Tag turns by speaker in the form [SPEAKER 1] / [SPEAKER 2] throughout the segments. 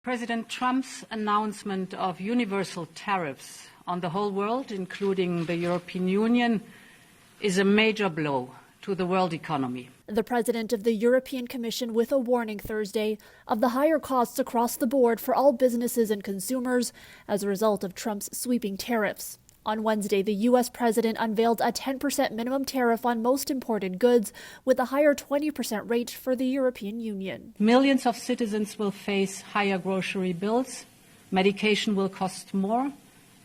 [SPEAKER 1] President Trump's announcement of universal tariffs on the whole world, including the European Union, is a major blow to the world economy.
[SPEAKER 2] The president of the European Commission with a warning Thursday of the higher costs across the board for all businesses and consumers as a result of Trump's sweeping tariffs. On Wednesday, the U.S. president unveiled a 10% minimum tariff on most imported goods, with a higher 20% rate for the European Union.
[SPEAKER 1] Millions of citizens will face higher grocery bills. Medication will cost more,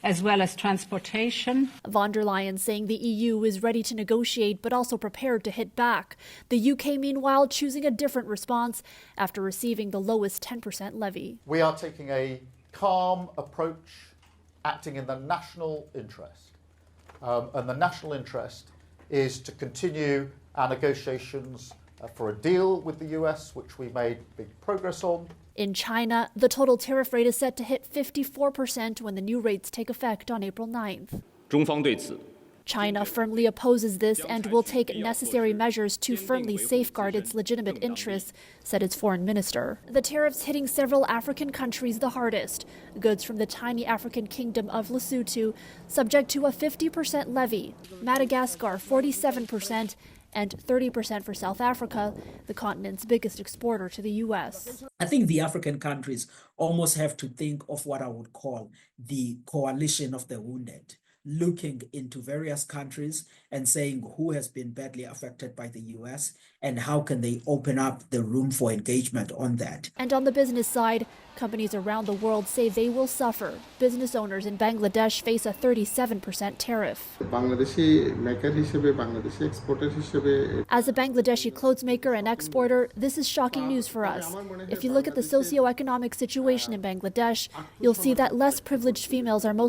[SPEAKER 1] as well as transportation.
[SPEAKER 2] Von der Leyen saying the EU is ready to negotiate, but also prepared to hit back. The UK, meanwhile, choosing a different response after receiving the lowest 10% levy.
[SPEAKER 3] We are taking a calm approach, acting in the national interest. And the national interest is to continue our negotiations for a deal with the US, which we made big progress on.
[SPEAKER 2] In China, the total tariff rate is set to hit 54% when the new rates take effect on April 9th. China firmly opposes this and will take necessary measures to firmly safeguard its legitimate interests, said its foreign minister. The tariffs hitting several African countries the hardest. Goods from the tiny African kingdom of Lesotho subject to a 50% levy, Madagascar 47%, and 30% for South Africa, the continent's biggest exporter to the U.S.
[SPEAKER 4] I think the African countries almost have to think of what I would call the coalition of the wounded, looking into various countries and saying who has been badly affected by the U.S. and how can they open up the room for engagement on that.
[SPEAKER 2] And on the business side, companies around the world say they will suffer. Business owners in Bangladesh face a 37% tariff. As a Bangladeshi clothes maker and exporter, this is shocking news for us. If you look at the socioeconomic situation in Bangladesh, you'll see that less privileged females are most